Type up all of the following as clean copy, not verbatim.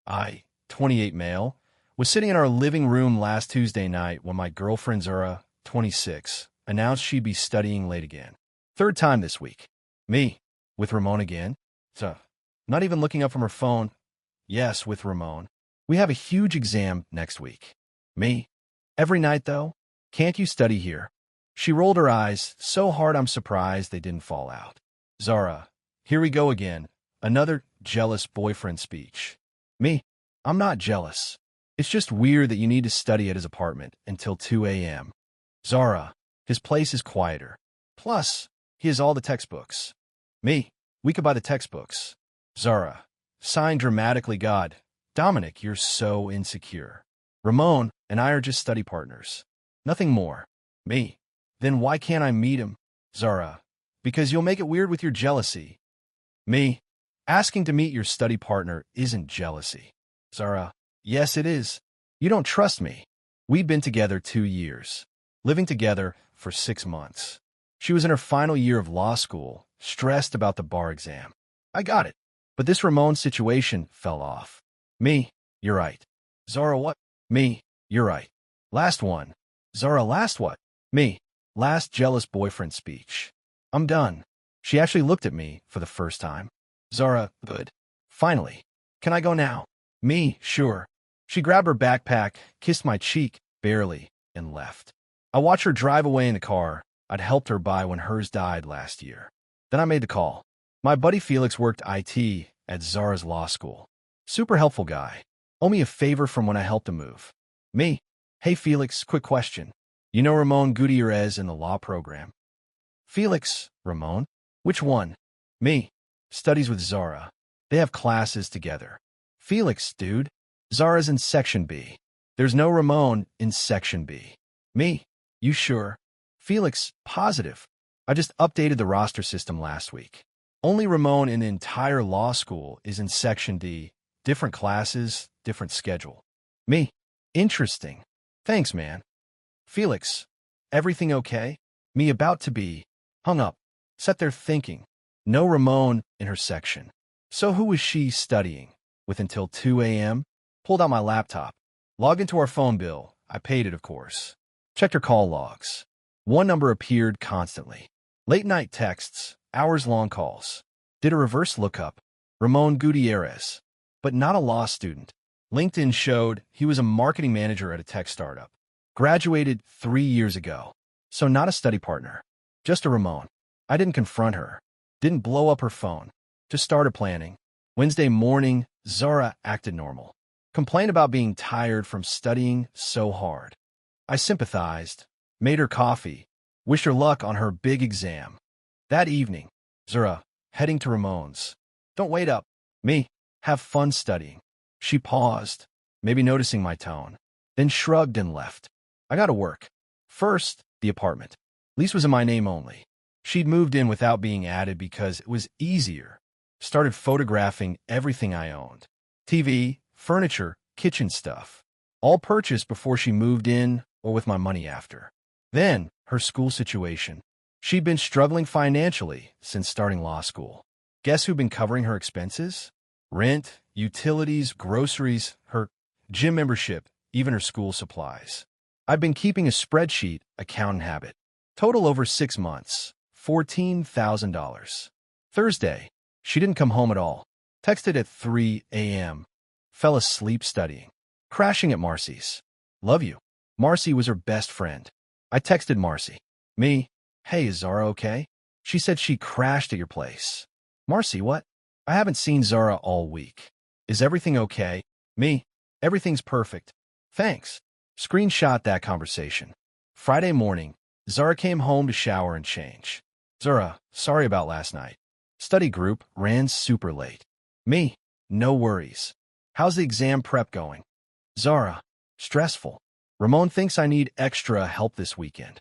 I, 28 male, was sitting in our living room last Tuesday night when my girlfriend Zara, 26, announced she'd be studying late again. Third time this week. Me, with Ramon again. So, not even looking up from her phone. Yes, with Ramon. We have a huge exam next week. Me. Every night, though. Can't you study here? She rolled her eyes so hard I'm surprised they didn't fall out. Zara, here we go again. Another jealous boyfriend speech. Me. I'm not jealous. It's just weird that you need to study at his apartment until 2 a.m. Zara, his place is quieter. Plus, he has all the textbooks. Me. We could buy the textbooks. Zara, sign dramatically God. Dominic, you're so insecure. Ramon and I are just study partners. Nothing more. Me. Then why can't I meet him? Zara, because you'll make it weird with your jealousy. Me. Asking to meet your study partner isn't jealousy. Zara, yes it is. You don't trust me. We'd been together 2 years, living together for 6 months. She was in her final year of law school, stressed about the bar exam. I got it. But this Ramon situation fell off. Me, you're right. Zara, what? Me, you're right. Last one. Zara, last what? Me, last jealous boyfriend speech. I'm done. She actually looked at me for the first time. Zara, good. Finally. Can I go now? Me, sure. She grabbed her backpack, kissed my cheek, barely, and left. I watched her drive away in the car I'd helped her buy when hers died last year. Then I made the call. My buddy Felix worked IT at Zara's law school. Super helpful guy. Owe me a favor from when I helped him move. Me. Hey Felix, quick question. You know Ramon Gutierrez in the law program? Felix. Ramon? Which one? Me. Studies with Zara. They have classes together. Felix, dude. Zara's in Section B. There's no Ramon in Section B. Me. You sure? Felix, positive. I just updated the roster system last week. Only Ramon in the entire law school is in Section D. Different classes, different schedule. Me. Interesting. Thanks, man. Felix. Everything okay? Me about to be. Hung up. Sat there thinking. No Ramon in her section. So who was she studying with until 2 a.m.? Pulled out my laptop. Logged into our phone bill. I paid it, of course. Checked her call logs. One number appeared constantly. Late-night texts, hours-long calls. Did a reverse lookup. Ramon Gutierrez. But not a law student. LinkedIn showed he was a marketing manager at a tech startup. Graduated 3 years ago. So not a study partner. Just a Ramon. I didn't confront her. Didn't blow up her phone. Just started planning. Wednesday morning, Zara acted normal. Complained about being tired from studying so hard. I sympathized. Made her coffee. Wished her luck on her big exam. That evening, Zara, heading to Ramon's. Don't wait up. Me. Have fun studying. She paused, maybe noticing my tone, then shrugged and left. I got to work. First, the apartment. Lease was in my name only. She'd moved in without being added because it was easier. Started photographing everything I owned. TV, furniture, kitchen stuff. All purchased before she moved in or with my money after. Then, her school situation. She'd been struggling financially since starting law school. Guess who'd been covering her expenses? Rent, utilities, groceries, her gym membership, even her school supplies. I've been keeping a spreadsheet, accountant habit. Total over 6 months, $14,000. Thursday, she didn't come home at all. Texted at 3 a.m. Fell asleep studying. Crashing at Marcy's. Love you. Marcy was her best friend. I texted Marcy. Me. Hey, is Zara okay? She said she crashed at your place. Marcy, what? I haven't seen Zara all week. Is everything okay? Me. Everything's perfect. Thanks. Screenshot that conversation. Friday morning, Zara came home to shower and change. Zara, sorry about last night. Study group ran super late. Me. No worries. How's the exam prep going? Zara. Stressful. Ramon thinks I need extra help this weekend.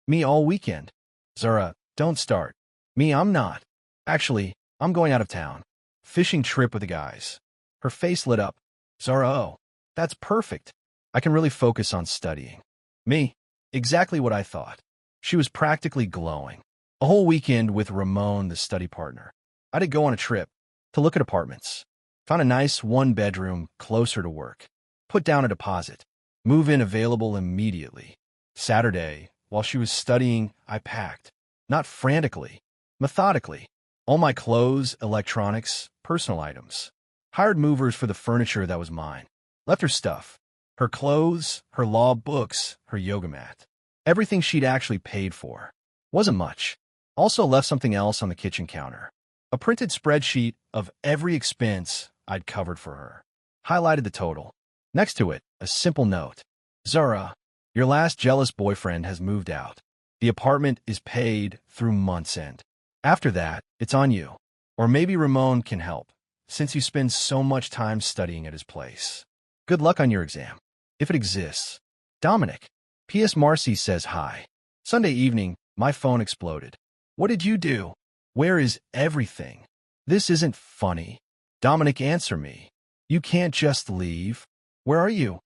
Me all weekend. Zara, don't start. Me, I'm not. Actually, I'm going out of town. Fishing trip with the guys. Her face lit up. Zara, oh, that's perfect. I can really focus on studying. Me, exactly what I thought. She was practically glowing. A whole weekend with Ramon, the study partner. I did go on a trip to look at apartments. Found a nice one-bedroom closer to work. Put down a deposit. Move-in available immediately. Saturday, while she was studying, I packed. Not frantically, methodically. All my clothes, electronics, personal items. Hired movers for the furniture that was mine. Left her stuff. Her clothes, her law books, her yoga mat. Everything she'd actually paid for. Wasn't much. Also left something else on the kitchen counter. A printed spreadsheet of every expense I'd covered for her. Highlighted the total. Next to it, a simple note. Zara, your last jealous boyfriend has moved out. The apartment is paid through month's end. After that, it's on you. Or maybe Ramon can help, since you spend so much time studying at his place. Good luck on your exam. If it exists. Dominic. P.S. Marcy says hi. Sunday evening, my phone exploded. What did you do? Where is everything? This isn't funny. Dominic, answer me. You can't just leave. Where are you?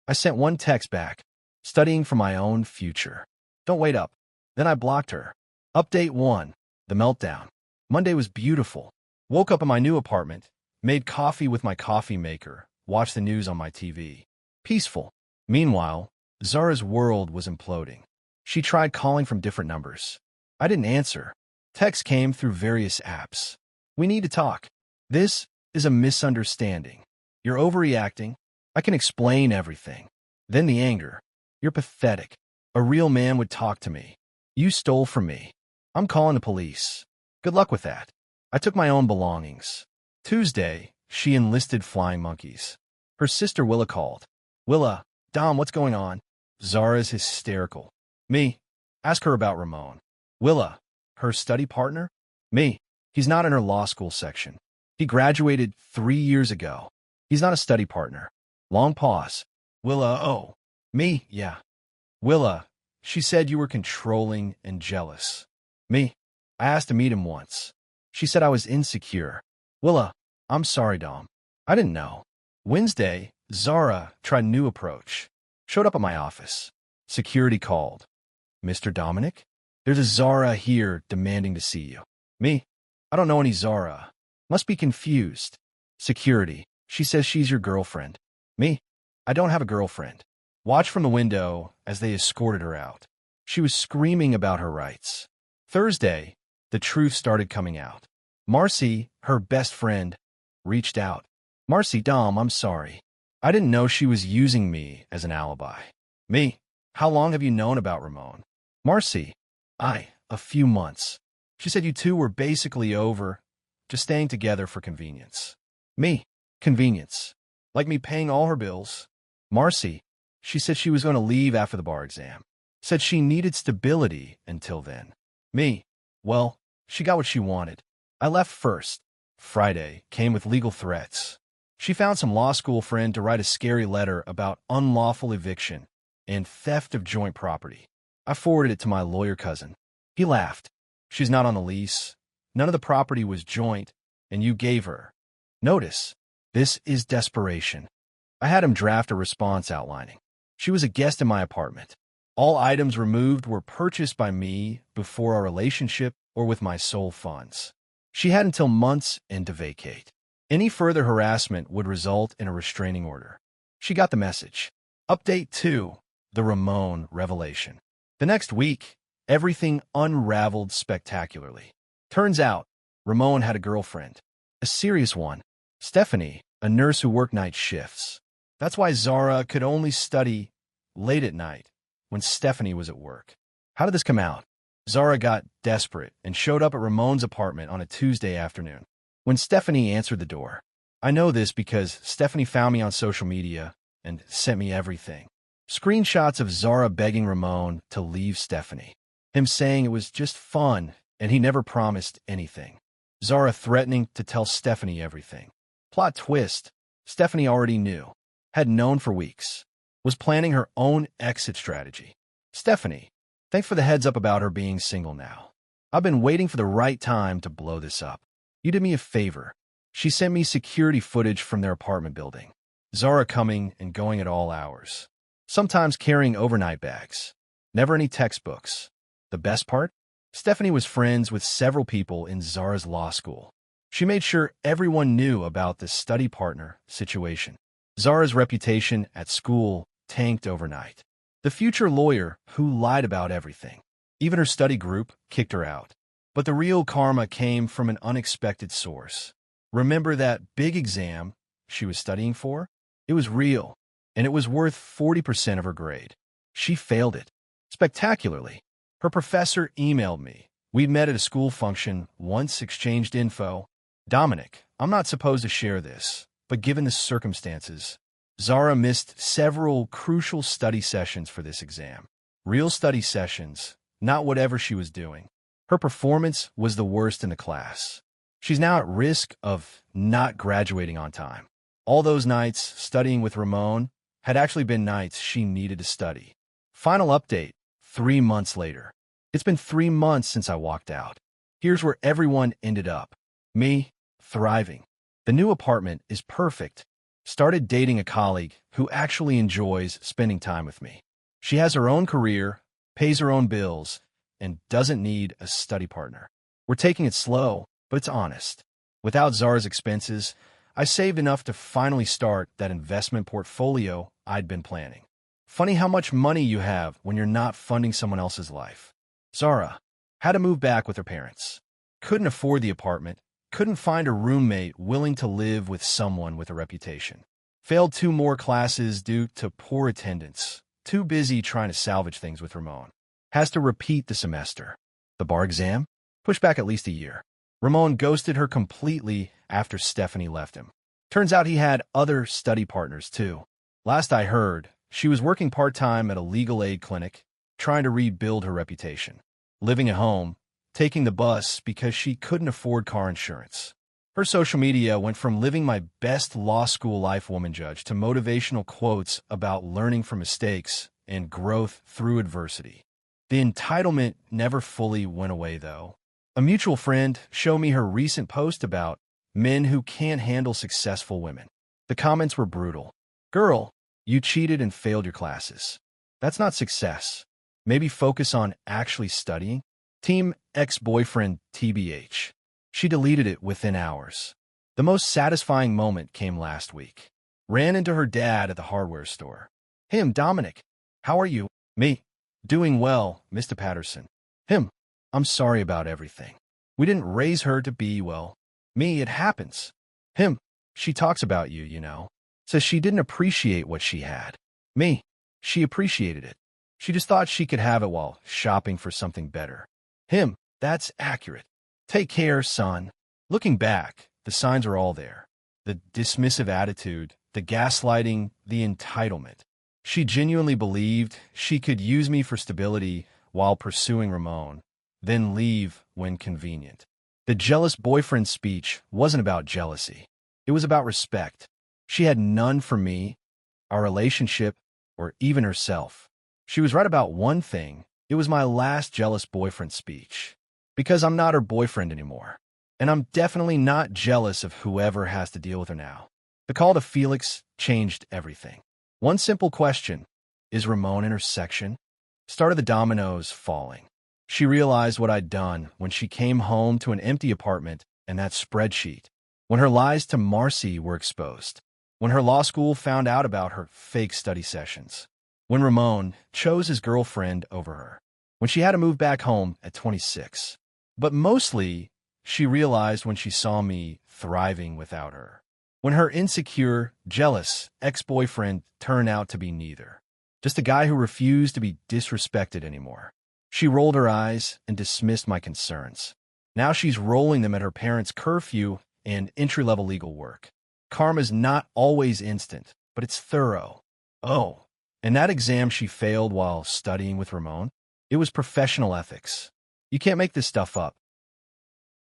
I sent one text back. Studying for my own future. Don't wait up. Then I blocked her. Update 1. The meltdown. Monday was beautiful. Woke up in my new apartment. Made coffee with my coffee maker. Watched the news on my TV. Peaceful. Meanwhile, Zara's world was imploding. She tried calling from different numbers. I didn't answer. Texts came through various apps. We need to talk. This is a misunderstanding. You're overreacting. I can explain everything. Then the anger. You're pathetic. A real man would talk to me. You stole from me. I'm calling the police. Good luck with that. I took my own belongings. Tuesday, she enlisted flying monkeys. Her sister Willa called. Willa, Dom, what's going on? Zara's hysterical. Me. Ask her about Ramon. Willa, her study partner? Me. He's not in her law school section. He graduated 3 years ago. He's not a study partner. Long pause. Willa, oh. Me, yeah. Willa, she said you were controlling and jealous. Me. I asked to meet him once. She said I was insecure. Willa, I'm sorry, Dom. I didn't know. Wednesday, Zara tried a new approach. Showed up at my office. Security called. Mr. Dominic? There's a Zara here demanding to see you. Me? I don't know any Zara. Must be confused. Security. She says she's your girlfriend. Me? I don't have a girlfriend. Watch from the window as they escorted her out. She was screaming about her rights. Thursday, the truth started coming out. Marcy, her best friend, reached out. Marcy, Dom, I'm sorry. I didn't know she was using me as an alibi. Me? How long have you known about Ramon? Marcy? A few months. She said you two were basically over, just staying together for convenience. Me? Convenience. Like me paying all her bills. Marcy? She said she was going to leave after the bar exam. Said she needed stability until then. Me? Well, she got what she wanted. I left first. Friday came with legal threats. She found some law school friend to write a scary letter about unlawful eviction and theft of joint property. I forwarded it to my lawyer cousin. He laughed. She's not on the lease. None of the property was joint, and you gave her. Notice, this is desperation. I had him draft a response outlining. She was a guest in my apartment. All items removed were purchased by me before our relationship or with my sole funds. She had until month's end to vacate. Any further harassment would result in a restraining order. She got the message. Update 2. The Ramon revelation. The next week, everything unraveled spectacularly. Turns out, Ramon had a girlfriend. A serious one. Stephanie, a nurse who worked night shifts. That's why Zara could only study late at night when Stephanie was at work. How did this come out? Zara got desperate and showed up at Ramon's apartment on a Tuesday afternoon. When Stephanie answered the door. I know this because Stephanie found me on social media and sent me everything. Screenshots of Zara begging Ramon to leave Stephanie. Him saying it was just fun and he never promised anything. Zara threatening to tell Stephanie everything. Plot twist. Stephanie already knew. Had known for weeks. Was planning her own exit strategy. Stephanie, thanks for the heads up about her being single now. I've been waiting for the right time to blow this up. You did me a favor. She sent me security footage from their apartment building. Zara coming and going at all hours. Sometimes carrying overnight bags. Never any textbooks. The best part? Stephanie was friends with several people in Zara's law school. She made sure everyone knew about the study partner situation. Zara's reputation at school tanked overnight. The future lawyer who lied about everything. Even her study group kicked her out. But the real karma came from an unexpected source. Remember that big exam she was studying for? It was real, and it was worth 40% of her grade. She failed it spectacularly. Her professor emailed me. We'd met at a school function, once exchanged info. Dominic, I'm not supposed to share this, but given the circumstances, Zara missed several crucial study sessions for this exam. Real study sessions, not whatever she was doing. Her performance was the worst in the class. She's now at risk of not graduating on time. All those nights studying with Ramon had actually been nights she needed to study. Final update, 3 months later. It's been 3 months since I walked out. Here's where everyone ended up. Me, thriving. The new apartment is perfect. Started dating a colleague who actually enjoys spending time with me. She has her own career, pays her own bills, and doesn't need a study partner. We're taking it slow, but it's honest. Without Zara's expenses, I saved enough to finally start that investment portfolio I'd been planning. Funny how much money you have when you're not funding someone else's life. Zara had to move back with her parents. Couldn't afford the apartment, couldn't find a roommate willing to live with someone with a reputation. Failed 2 more classes due to poor attendance. Too busy trying to salvage things with Ramon. Has to repeat the semester. The bar exam? Pushed back at least a year. Ramon ghosted her completely after Stephanie left him. Turns out he had other study partners too. Last I heard, she was working part-time at a legal aid clinic, trying to rebuild her reputation. Living at home, taking the bus because she couldn't afford car insurance. Her social media went from living my best law school life woman judge to motivational quotes about learning from mistakes and growth through adversity. The entitlement never fully went away, though. A mutual friend showed me her recent post about men who can't handle successful women. The comments were brutal. Girl, you cheated and failed your classes. That's not success. Maybe focus on actually studying. Team ex-boyfriend TBH. She deleted it within hours. The most satisfying moment came last week. Ran into her dad at the hardware store. Him, Dominic. How are you? Me. Doing well, Mr. Patterson. Him. I'm sorry about everything. We didn't raise her to be, well. Me, it happens. Him. She talks about you, you know. Says she didn't appreciate what she had. Me. She appreciated it. She just thought she could have it while shopping for something better. Him. That's accurate. Take care, son. Looking back, the signs are all there. The dismissive attitude, the gaslighting, the entitlement. She genuinely believed she could use me for stability while pursuing Ramon, then leave when convenient. The jealous boyfriend speech wasn't about jealousy. It was about respect. She had none for me, our relationship, or even herself. She was right about one thing. It was my last jealous boyfriend speech. Because I'm not her boyfriend anymore. And I'm definitely not jealous of whoever has to deal with her now. The call to Felix changed everything. One simple question. Is Ramon in her section? Started the dominoes falling. She realized what I'd done when she came home to an empty apartment and that spreadsheet. When her lies to Marcy were exposed. When her law school found out about her fake study sessions. When Ramon chose his girlfriend over her. When she had to move back home at 26. But mostly, she realized when she saw me thriving without her. When her insecure, jealous ex-boyfriend turned out to be neither. Just a guy who refused to be disrespected anymore. She rolled her eyes and dismissed my concerns. Now she's rolling them at her parents' curfew and entry-level legal work. Karma's not always instant, but it's thorough. Oh, and that exam she failed while studying with Ramon? It was professional ethics. You can't make this stuff up.